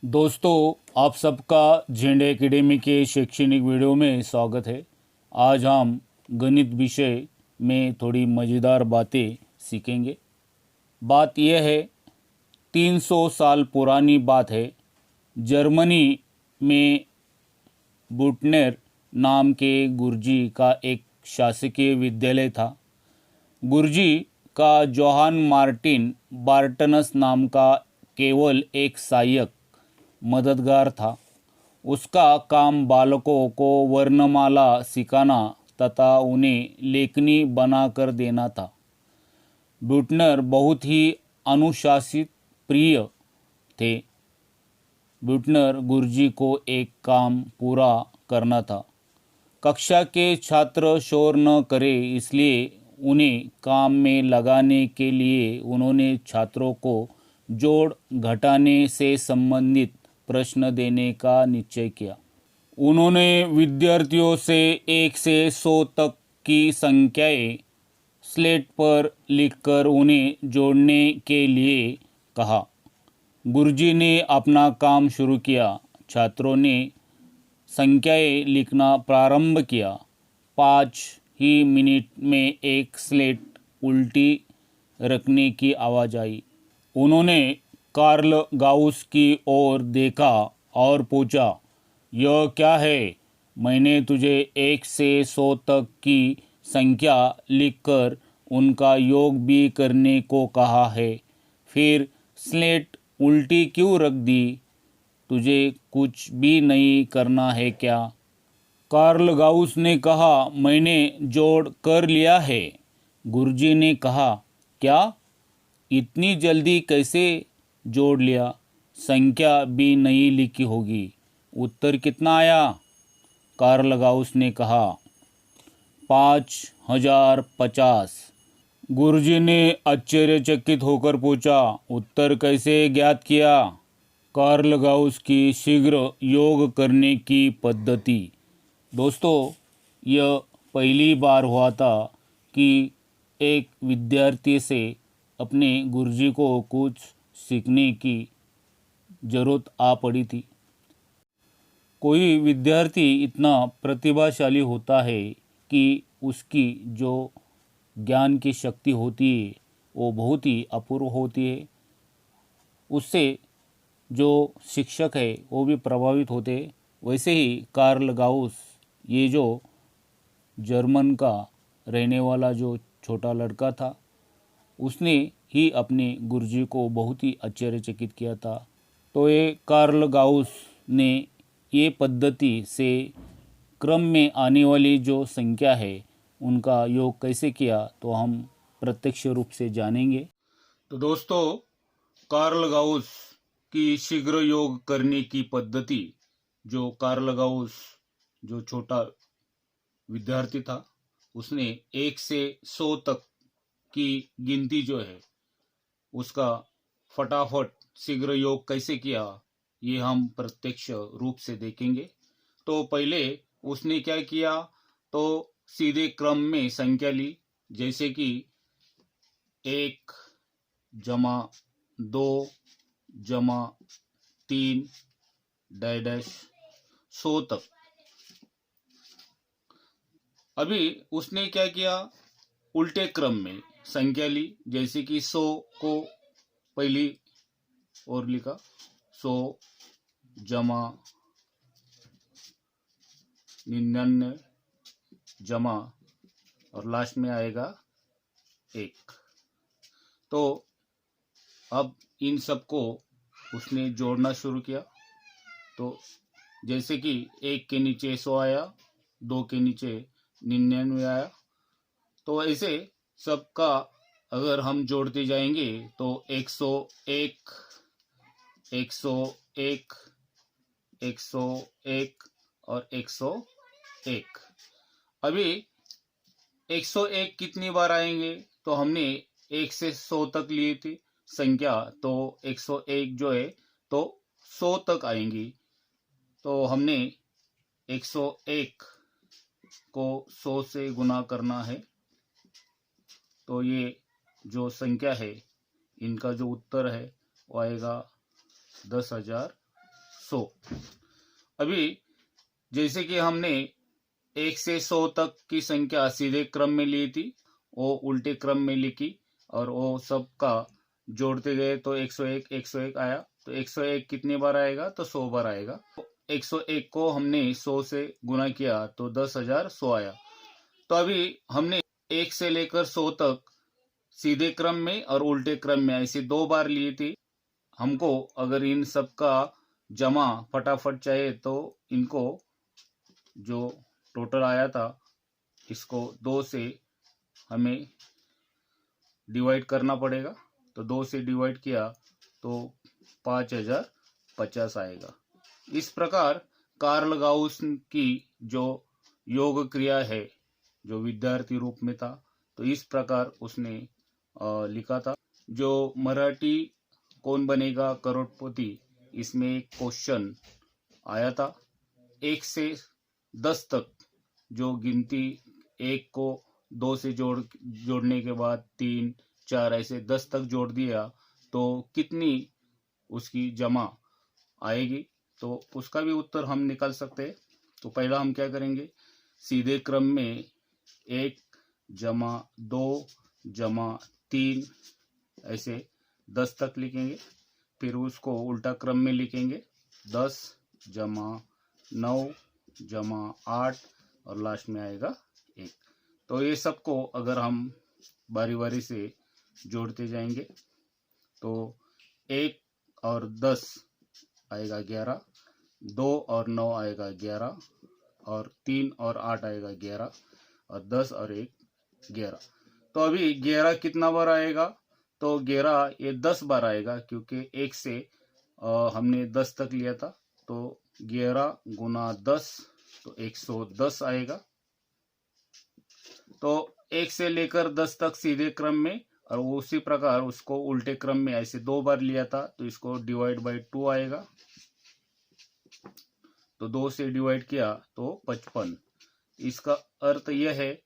दोस्तों, आप सबका झेंडे एकेडमी के शैक्षणिक वीडियो में स्वागत है। आज हम गणित विषय में थोड़ी मज़ेदार बातें सीखेंगे। बात यह है, 300 साल पुरानी बात है। जर्मनी में बुटनेर नाम के गुरुजी का एक शासकीय विद्यालय था। गुरुजी का जोहान मार्टिन बार्टनस नाम का केवल एक सहायक मददगार था। उसका काम बालकों को वर्णमाला सिखाना तथा उन्हें लेखनी बनाकर देना था। ब्यूटनर बहुत ही अनुशासित प्रिय थे। ब्यूटनर गुरुजी को एक काम पूरा करना था। कक्षा के छात्र शोर न करें, इसलिए उन्हें काम में लगाने के लिए उन्होंने छात्रों को जोड़ घटाने से संबंधित प्रश्न देने का निश्चय किया। उन्होंने विद्यार्थियों से 1 से 100 तक की संख्याएं स्लेट पर लिखकर उन्हें जोड़ने के लिए कहा। गुरुजी ने अपना काम शुरू किया। छात्रों ने संख्याएं लिखना प्रारंभ किया। 5 ही मिनट में एक स्लेट उल्टी रखने की आवाज़ आई। उन्होंने कार्ल गाउस की ओर देखा और पूछा, यह क्या है? मैंने तुझे 1 से 100 तक की संख्या लिखकर उनका योग भी करने को कहा है, फिर स्लेट उल्टी क्यों रख दी? तुझे कुछ भी नहीं करना है क्या? कार्ल गाउस ने कहा, मैंने जोड़ कर लिया है। गुरुजी ने कहा, क्या? इतनी जल्दी कैसे जोड़ लिया? संख्या भी नहीं लिखी होगी। उत्तर कितना आया? कार्ल गाउस ने कहा, 5050। गुरुजी ने आश्चर्यचकित होकर पूछा, उत्तर कैसे ज्ञात किया? कार्ल गाउस की शीघ्र योग करने की पद्धति। दोस्तों, यह पहली बार हुआ था कि एक विद्यार्थी से अपने गुरुजी को कुछ सीखने की ज़रूरत आ पड़ी थी। कोई विद्यार्थी इतना प्रतिभाशाली होता है कि उसकी जो ज्ञान की शक्ति होती है वो बहुत ही अपूर्व होती है। उससे जो शिक्षक है वो भी प्रभावित होते। वैसे ही कार्ल गाउस, ये जो जर्मन का रहने वाला जो छोटा लड़का था, उसने ही अपने गुरुजी को बहुत ही आश्चर्यचकित किया था। तो ये कार्ल गाउस ने ये पद्धति से क्रम में आने वाली जो संख्या है उनका योग कैसे किया, तो हम प्रत्यक्ष रूप से जानेंगे। तो दोस्तों, कार्ल गाउस की शीघ्र योग करने की पद्धति, जो कार्ल गाउस जो छोटा विद्यार्थी था, उसने 1 से 100 तक की गिनती जो है उसका फटाफट शीघ्र योग कैसे किया, ये हम प्रत्यक्ष रूप से देखेंगे। तो पहले उसने क्या किया, तो सीधे क्रम में संख्या ली, जैसे कि 1 जमा 2 जमा 3 डैश 100 तक। अभी उसने क्या किया, उल्टे क्रम में संख्या ली, जैसे कि 100 को पहली और लिखा, 100 जमा 99 जमा और लास्ट में आएगा 1। तो अब इन सबको उसने जोड़ना शुरू किया। तो जैसे कि 1 के नीचे 100 आया, 2 के नीचे 99 आया। तो ऐसे सबका अगर हम जोड़ते जाएंगे तो 101 101 101 और 101। अभी 101 कितनी बार आएंगे, तो हमने 1 से 100 तक लिए थी संख्या, तो 101 जो है तो 100 तक आएंगी। तो हमने 101 को 100 से गुना करना है। तो ये जो संख्या है, इनका जो उत्तर है वो आएगा 10,000 100। अभी जैसे कि हमने 1 से 100 तक की संख्या सीधे क्रम में ली थी, वो उल्टे क्रम में लिखी और वो सब का जोड़ते गए तो 101 आया। तो 101 कितनी बार आएगा? तो 100 बार आएगा। 101 को हमने 100 से गुना किया तो 10,100 आया। तो अभी हमने 1 से लेकर 100 तक सीधे क्रम में और उल्टे क्रम में ऐसे 2 बार लिए थी। हमको अगर इन सब का जमा फटाफट चाहिए तो इनको जो टोटल आया था इसको 2 से हमें डिवाइड करना पड़ेगा। तो 2 से डिवाइड किया तो 5,050 आएगा। इस प्रकार कार्ल गाउस की जो योग क्रिया है, जो विद्यार्थी रूप में था, तो इस प्रकार उसने लिखा था। जो मराठी कौन बनेगा करोड़पति, इसमें एक क्वेश्चन आया था। 1 से 10 तक जो गिनती 1 को 2 से जोड़ने के बाद 3, 4 ऐसे 10 तक जोड़ दिया तो कितनी उसकी जमा आएगी, तो उसका भी उत्तर हम निकाल सकते हैं। तो पहला हम क्या करेंगे, सीधे क्रम में 1 जमा 2 जमा 3 ऐसे 10 तक लिखेंगे। फिर उसको उल्टा क्रम में लिखेंगे, 10 जमा 9 जमा 8 और लास्ट में आएगा 1। तो ये सबको अगर हम बारी बारी से जोड़ते जाएंगे तो 1 और 10 आएगा 11, 2 और 9 आएगा 11 और 3 और 8 आएगा 11 और 10 और 1 11। तो अभी 11 कितना बार आएगा? तो 11 ये 10 बार आएगा, क्योंकि 1 से हमने 10 तक लिया था। तो 11 गुना 10 तो 110 आएगा। तो 1 से लेकर 10 तक सीधे क्रम में और उसी प्रकार उसको उल्टे क्रम में ऐसे 2 बार लिया था, तो इसको डिवाइड बाय 2 आएगा। तो 2 से डिवाइड किया तो 55। इसका अर्थ यह है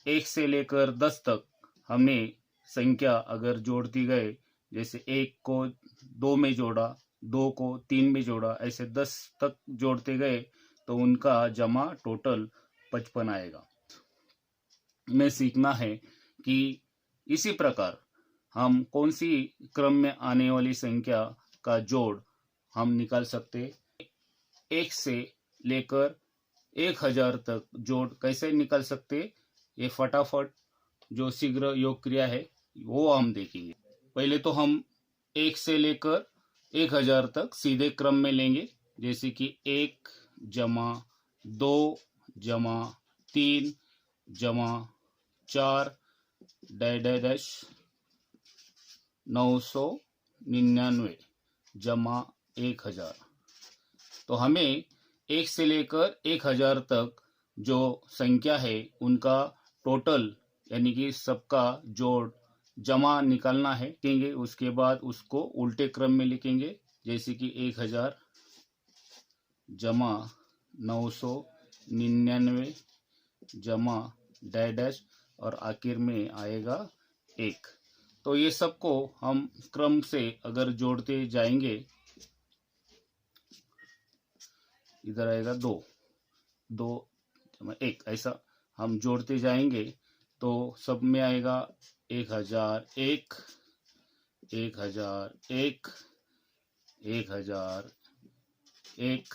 1 से लेकर 10 तक हमने संख्या अगर जोड़ती गए, जैसे 1 को 2 में जोड़ा, 2 को 3 में जोड़ा, ऐसे 10 तक जोड़ते गए तो उनका जमा टोटल 55 आएगा। में सीखना है कि इसी प्रकार हम कौन सी क्रम में आने वाली संख्या का जोड़ हम निकाल सकते। 1 से लेकर 1000 तक जोड़ कैसे निकाल सकते, ये फटाफट जो शीघ्र योग क्रिया है वो हम देखेंगे। पहले तो हम 1 से लेकर 1000 तक सीधे क्रम में लेंगे, जैसे कि 1 जमा 2 जमा 3 जमा 4 डैश 999 जमा 1000। तो हमें 1 से लेकर 1000 तक जो संख्या है उनका टोटल यानी कि सबका जोड़ जमा निकालना है। लिखेंगे, उसके बाद उसको उल्टे क्रम में लिखेंगे, जैसे कि 1000 जमा 999 जमा डैश और आखिर में आएगा 1। तो ये सबको हम क्रम से अगर जोड़ते जाएंगे, इधर आएगा 2 जमा 1, ऐसा हम जोड़ते जाएंगे तो सब में आएगा 1001 1001 1001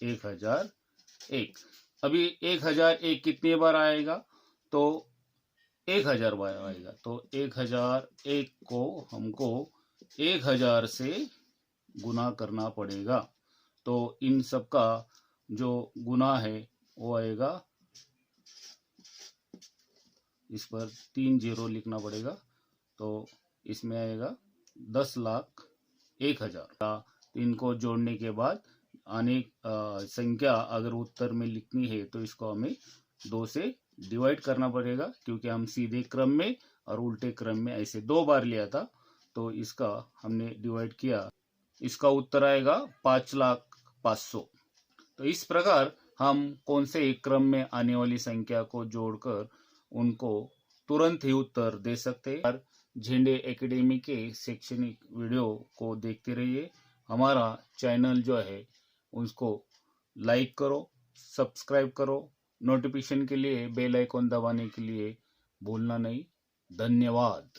1001। अभी 1001 कितनी बार आएगा? तो 1000 बार आएगा। तो 1001 को हमको 1000 से गुना करना पड़ेगा। तो इन सब का जो गुना है वो आएगा, इस पर 3 जीरो लिखना पड़ेगा। तो इसमें आएगा 10,01,000। इनको जोड़ने के बाद आने संख्या अगर उत्तर में लिखनी है तो इसको हमें 2 से डिवाइड करना पड़ेगा, क्योंकि हम सीधे क्रम में और उल्टे क्रम में ऐसे 2 बार लिया था। तो इसका हमने डिवाइड किया, इसका उत्तर आएगा 5,05,000। तो इस प्रकार हम कौन से एक क्रम में आने वाली संख्या को जोड़कर उनको तुरंत ही उत्तर दे सकते हैं। झेंडे एकेडमी के शैक्षणिक वीडियो को देखते रहिए। हमारा चैनल जो है उसको लाइक करो, सब्सक्राइब करो, नोटिफिकेशन के लिए बेल आइकॉन दबाने के लिए भूलना नहीं। धन्यवाद।